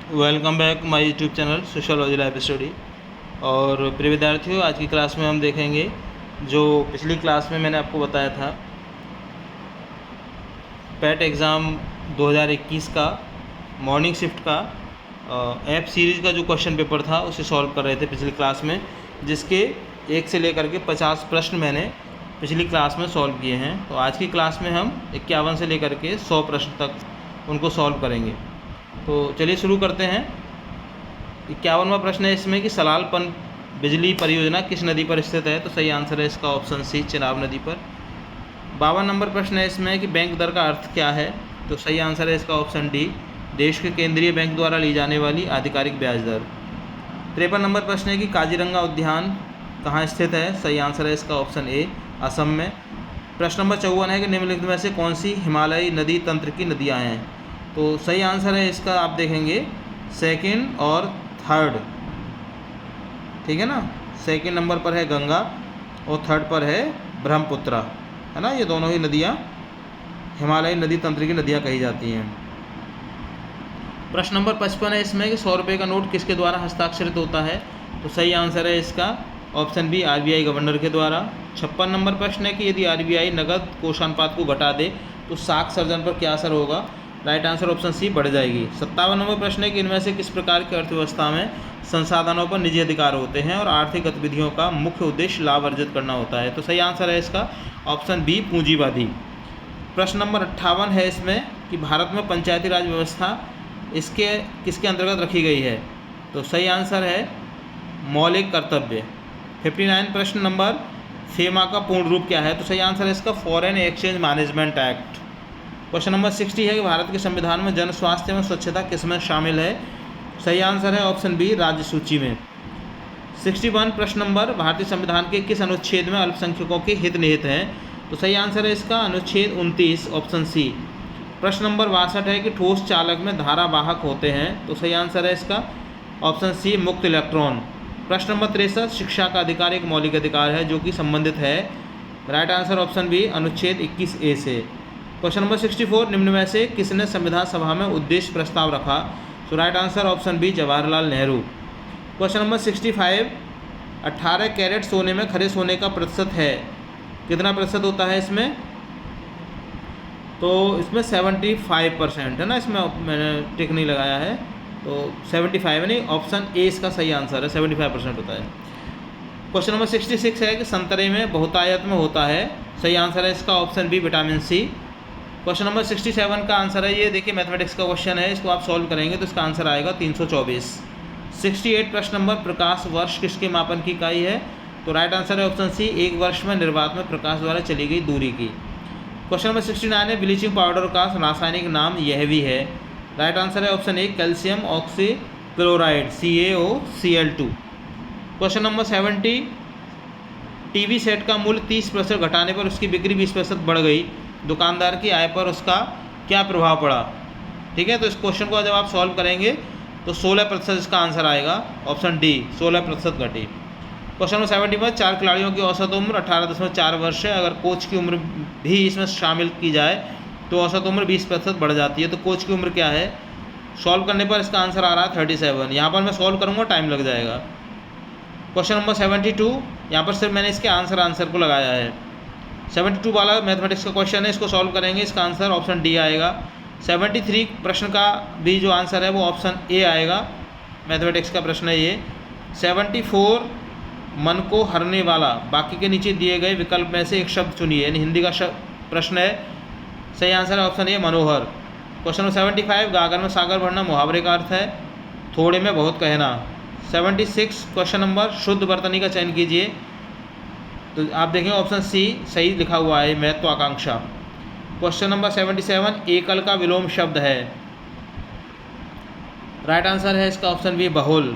Welcome back my YouTube channel sociology life study. और प्रिय विद्यार्थियों, आज की क्लास में हम देखेंगे जो पिछली क्लास में मैंने आपको बताया था पैट एग्ज़ाम 2021 का मॉर्निंग शिफ्ट का ऐप सीरीज़ का जो क्वेश्चन पेपर था उसे सॉल्व कर रहे थे पिछली क्लास में, जिसके 1 से लेकर के 50 प्रश्न मैंने पिछली क्लास में सॉल्व किए हैं। तो आज की क्लास में हम 51 से लेकर के 100 प्रश्न तक उनको सॉल्व करेंगे। तो चलिए शुरू करते हैं। 51वां प्रश्न है इसमें कि सलाल पन बिजली परियोजना किस नदी पर स्थित है? तो सही आंसर है इसका ऑप्शन सी, चिनाब नदी पर। 52 नंबर प्रश्न है इसमें कि बैंक दर का अर्थ क्या है? तो सही आंसर है इसका ऑप्शन डी, देश के केंद्रीय बैंक द्वारा ली जाने वाली आधिकारिक ब्याज दर। 53 नंबर प्रश्न है कि काजीरंगा उद्यान कहाँ स्थित है? सही आंसर है इसका ऑप्शन ए, असम में। प्रश्न नंबर 54 है कि निम्नलिखित में से कौन सी हिमालयी नदी तंत्र की नदियाँ हैं? तो सही आंसर है इसका, आप देखेंगे सेकंड और थर्ड, ठीक है ना। सेकंड नंबर पर है गंगा और थर्ड पर है ब्रह्मपुत्र, है ना। ये दोनों ही नदियाँ हिमालयी नदी तंत्र की नदियाँ कही जाती हैं। प्रश्न नंबर 55 है इसमें कि 100 रुपये का नोट किसके द्वारा हस्ताक्षरित होता है? तो सही आंसर है इसका ऑप्शन बी, आरबीआई गवर्नर के द्वारा। 56 नंबर प्रश्न है कि यदि आरबीआई नकद कोषानुपात को घटा दे तो साख सर्जन पर क्या असर होगा? राइट आंसर ऑप्शन सी, बढ़ जाएगी। 57 नंबर प्रश्न है कि इनमें से किस प्रकार की अर्थव्यवस्था में संसाधनों पर निजी अधिकार होते हैं और आर्थिक गतिविधियों का मुख्य उद्देश्य लाभ अर्जित करना होता है? तो सही आंसर है इसका ऑप्शन बी, पूंजीवादी। प्रश्न नंबर 58 है इसमें कि भारत में पंचायती राज व्यवस्था इसके किसके अंतर्गत रखी गई है? तो सही आंसर है मौलिक कर्तव्य। 59 प्रश्न नंबर फेमा का पूर्ण रूप क्या है? तो सही आंसर है इसका foreign exchange management act. Question number 60 है कि भारत के संविधान में जन स्वास्थ्य एवं स्वच्छता किसमें शामिल है? सही आंसर है ऑप्शन बी, राज्य सूची में। 61 प्रश्न नंबर भारतीय संविधान के किस अनुच्छेद में अल्पसंख्यकों के हित निहित हैं? तो सही आंसर है इसका अनुच्छेद 29, ऑप्शन सी। प्रश्न नंबर 62 है कि ठोस चालक में धारावाहक होते हैं? तो सही आंसर है इसका ऑप्शन सी, मुक्त इलेक्ट्रॉन। प्रश्न नंबर 63, शिक्षा का अधिकार एक मौलिक अधिकार है जो कि संबंधित है? राइट आंसर ऑप्शन बी, अनुच्छेद 21A से। क्वेश्चन नंबर 64, निम्न में से किसने संविधान सभा में उद्देश्य प्रस्ताव रखा? तो right answer option B, Jawaharlal Nehru. Question number 65, 18 carat सोने में खरे सोने का प्रतिशत है, कितना प्रतिशत होता है इसमें? तो इसमें 75% है ना, इसमें मैंने टिक नहीं लगाया है, तो 75 है, नहीं, ऑप्शन ए इसका सही आंसर है, 75% होता है। क्वेश्चन नंबर 66 है कि संतरे में बहुतायत में होता है? सही आंसर है इसका option B, vitamin C. Question number 67 का आंसर है, ये देखिए मैथमेटिक्स का क्वेश्चन है, इसको आप सॉल्व करेंगे तो इसका आंसर आएगा 324। 68 प्रश्न नंबर प्रकाश वर्ष किसके मापन की इकाई है? तो राइट आंसर है ऑप्शन सी, एक वर्ष में निर्वात में प्रकाश द्वारा चली गई दूरी की। क्वेश्चन नंबर 69 है ब्लीचिंग पाउडर का रासायनिक नाम यह भी है? राइट आंसर है option A, calcium oxy chloride, CaOCl2। Question number 70, TV set का मूल्य 30% घटाने पर उसकी बिक्री 20% बढ़ गई, दुकानदार की आय पर उसका क्या प्रभाव पड़ा? ठीक है, तो इस क्वेश्चन को जब आप सॉल्व करेंगे तो 16% इसका आंसर आएगा, ऑप्शन डी, 16% घटी। क्वेश्चन नंबर 71, 4 खिलाड़ियों की औसत उम्र 18.4 वर्ष है, अगर कोच की उम्र भी इसमें शामिल की जाए तो औसत उम्र 20% बढ़ जाती है, तो कोच की उम्र क्या है? सॉल्व करने पर इसका आंसर आ रहा है 37। यहाँ पर मैं सॉल्व करूँगा, टाइम लग जाएगा। क्वेश्चन नंबर 72, यहाँ पर सिर्फ मैंने इसके आंसर को लगाया है। 72 वाला मैथमेटिक्स का क्वेश्चन है, इसको सॉल्व करेंगे, इसका आंसर ऑप्शन डी आएगा। 73 प्रश्न का भी जो आंसर है वो ऑप्शन ए आएगा, मैथमेटिक्स का प्रश्न है ये। 74, मन को हरने वाला, बाकी के नीचे दिए गए विकल्प में से एक शब्द चुनिए, यानी हिंदी का प्रश्न है। सही आंसर है option A, Manohar. Question number 75, गागर में सागर भरना मुहावरे का अर्थ है? थोड़े में बहुत कहना। 76 क्वेश्चन नंबर, शुद्ध वर्तनी का चयन कीजिए, तो आप देखें ऑप्शन सी सही लिखा हुआ है, महत्वाकांक्षा। क्वेश्चन नंबर 77, एकल का विलोम शब्द है? राइट आंसर है इसका ऑप्शन बी, बहुल।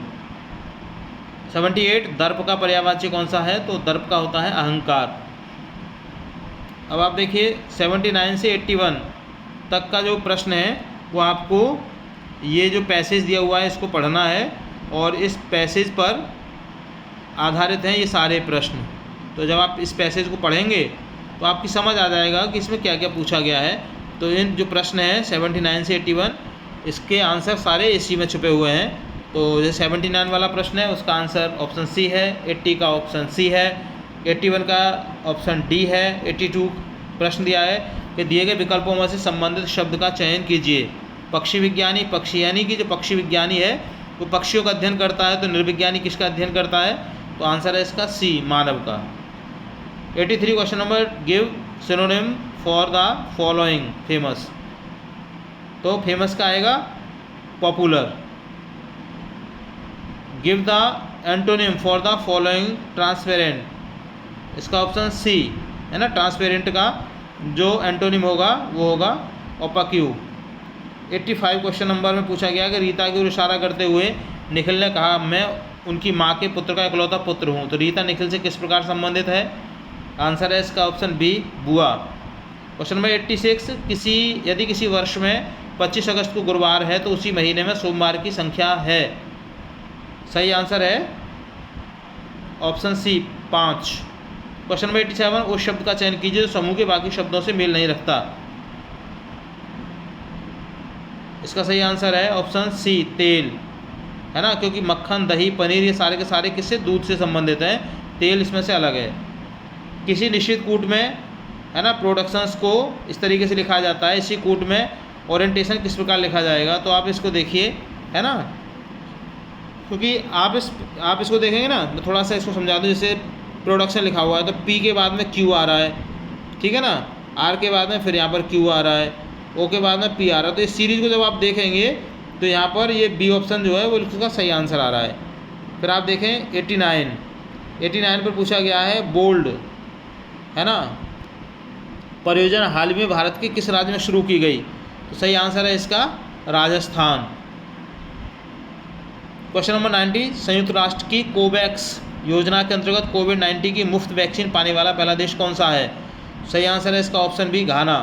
78, दर्प का पर्यायवाची कौन सा है? तो दर्प का होता है अहंकार। अब आप देखिए 79 से 81 तक का जो प्रश्न है वो आपको ये जो पैसेज दिया हुआ है इसको पढ़ना है, और इस पैसेज पर आधारित हैं ये सारे प्रश्न। तो जब आप इस पैसेज को पढ़ेंगे तो आपकी समझ आ जाएगा कि इसमें क्या क्या पूछा गया है। तो इन जो प्रश्न है 79 से 81 इसके आंसर सारे इसी में छुपे हुए हैं। तो जो 79 वाला प्रश्न है उसका आंसर ऑप्शन सी है, 80 का ऑप्शन सी है, 81 का ऑप्शन डी है, 82 प्रश्न दिया है कि दिए गए विकल्पों में से संबंधित शब्द का चयन कीजिए। पक्षी विज्ञानी, पक्षी यानी कि जो पक्षी विज्ञानी है वो पक्षियों का अध्ययन करता है, तो निर्विज्ञानी किसका अध्ययन करता है? तो आंसर है इसका सी, मानव का। 83 question number, give synonym for the following famous. तो फेमस का आएगा popular. Give the antonym for the following transparent, इसका ऑप्शन सी है ना। ट्रांसपेरेंट का जो एंटोनिम होगा वो होगा ओपाक्यू। 85 क्वेश्चन नंबर में पूछा गया कि रीता की ओर इशारा करते हुए निखिल ने कहा मैं उनकी माँ के पुत्र का इकलौता पुत्र हूँ। तो रीता निखिल से किस प्रकार संबंधित है? आंसर है इसका ऑप्शन बी, बुआ। क्वेश्चन नंबर 86, यदि किसी वर्ष में 25 अगस्त को गुरुवार है तो उसी महीने में सोमवार की संख्या है। सही आंसर है ऑप्शन सी, 5। क्वेश्चन नंबर 87, उस शब्द का चयन कीजिए जो समूह के बाकी शब्दों से मेल नहीं रखता। इसका सही आंसर है ऑप्शन सी, तेल, है ना, क्योंकि मक्खन, दही, पनीर ये सारे के सारे किससे? दूध से संबंधित हैं। तेल इसमें से अलग है। किसी निश्चित कूट में, है ना, प्रोडक्शंस को इस तरीके से लिखा जाता है। इसी कूट में ओरिएंटेशन किस प्रकार लिखा जाएगा? तो आप इसको देखिए, है ना, क्योंकि आप इसको देखेंगे ना, मैं थोड़ा सा इसको समझा दूँ। जैसे प्रोडक्शन लिखा हुआ है तो पी के बाद में क्यू आ रहा है, ठीक है ना, आर के बाद में फिर यहाँ पर क्यू आ रहा है, ओ के बाद में पी आ रहा है। तो इस सीरीज़ को जब आप देखेंगे तो यहाँ पर ये बी ऑप्शन जो है वो इसका सही आंसर आ रहा है। फिर आप देखें 89 पर पूछा गया है बोल्ड, है ना, परियोजना हाल ही में भारत के किस राज्य में शुरू की गई? तो सही आंसर है इसका राजस्थान। क्वेश्चन नंबर 90, संयुक्त राष्ट्र की कोवैक्स योजना के अंतर्गत कोविड-19 की मुफ्त वैक्सीन पाने वाला पहला देश कौन सा है? सही आंसर है इसका ऑप्शन बी, घाना।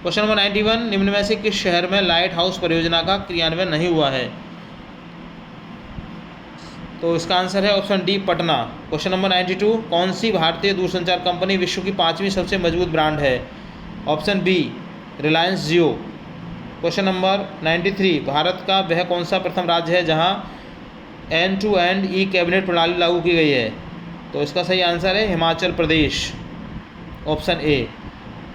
क्वेश्चन नंबर 91, निम्न में से किस शहर में लाइट हाउस परियोजना का क्रियान्वयन नहीं हुआ है? तो इसका आंसर है option D, Patna. Question number 92, कौन सी भारतीय दूरसंचार कंपनी विश्व की 5वीं सबसे मजबूत ब्रांड है? ऑप्शन बी, रिलायंस जियो। क्वेश्चन नंबर 93, भारत का वह कौन सा प्रथम राज्य है जहां एंड-टू-एंड ई कैबिनेट प्रणाली लागू की गई है? तो इसका सही आंसर है हिमाचल प्रदेश, ऑप्शन ए।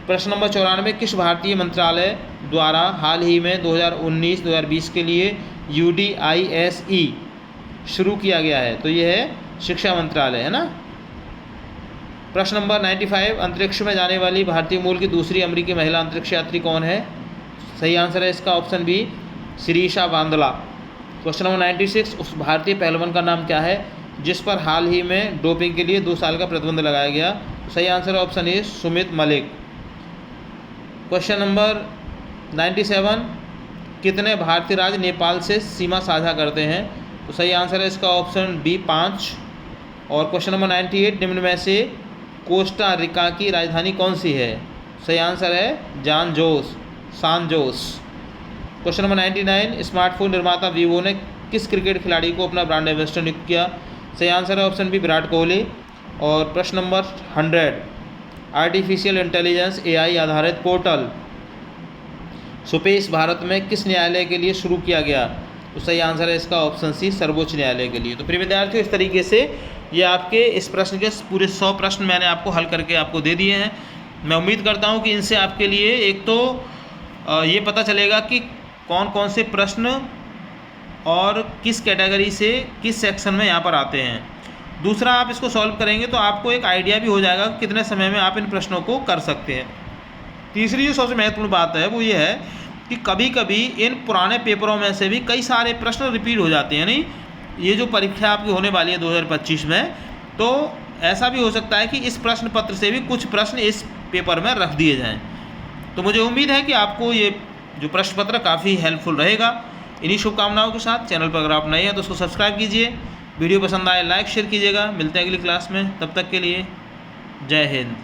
प्रश्न नंबर 94, किस भारतीय मंत्रालय द्वारा हाल ही में 2019-2020 के लिए UDISE शुरू किया गया है? तो ये है शिक्षा मंत्रालय, है ना। प्रश्न नंबर 95, अंतरिक्ष में जाने वाली भारतीय मूल की दूसरी अमेरिकी महिला अंतरिक्ष यात्री कौन है? सही आंसर है इसका option B, Shirisha Bandla. Question number 96, उस भारतीय पहलवान का नाम क्या है जिस पर हाल ही में डोपिंग के लिए 2 साल का प्रतिबंध लगाया गया? सही आंसर है option A, Sumit Malik. Question number 97, कितने भारतीय राज्य नेपाल से सीमा साझा करते हैं? तो सही आंसर है इसका ऑप्शन बी, 5। और क्वेश्चन नंबर 98, निम्न में से कोस्टा रिका की राजधानी कौन सी है? सही आंसर है सान जोस। क्वेश्चन नंबर 99, स्मार्टफोन निर्माता वीवो ने किस क्रिकेट खिलाड़ी को अपना ब्रांड एम्बेसडर नियुक्त किया? सही आंसर है ऑप्शन बी, विराट कोहली। और प्रश्न नंबर 100, आर्टिफिशियल इंटेलिजेंस AI आधारित पोर्टल स्पेस भारत में किस न्यायालय के लिए शुरू किया गया? तो सही आंसर है इसका ऑप्शन सी, सर्वोच्च न्यायालय के लिए। तो प्रिय विद्यार्थियों, इस तरीके से ये आपके इस प्रश्न के पूरे 100 प्रश्न मैंने आपको हल करके आपको दे दिए हैं। मैं उम्मीद करता हूँ कि इनसे आपके लिए एक तो ये पता चलेगा कि कौन कौन से प्रश्न और किस कैटेगरी से किस सेक्शन में यहाँ पर आते हैं। दूसरा, आप इसको सॉल्व करेंगे तो आपको एक आइडिया भी हो जाएगा कितने समय में आप इन प्रश्नों को कर सकते हैं। तीसरी जो सबसे महत्वपूर्ण बात है वो ये है कि कभी कभी इन पुराने पेपरों में से भी कई सारे प्रश्न रिपीट हो जाते हैं। यानी ये जो परीक्षा आपकी होने वाली है 2025 में, तो ऐसा भी हो सकता है कि इस प्रश्न पत्र से भी कुछ प्रश्न इस पेपर में रख दिए जाएँ। तो मुझे उम्मीद है कि आपको ये जो प्रश्न पत्र काफ़ी हेल्पफुल रहेगा। इन्हीं शुभकामनाओं के साथ चैनल पर अगर आप नए हैं तो उसको सब्सक्राइब कीजिए, वीडियो पसंद आए लाइक शेयर कीजिएगा। मिलते हैं अगली क्लास में, तब तक के लिए जय हिंद।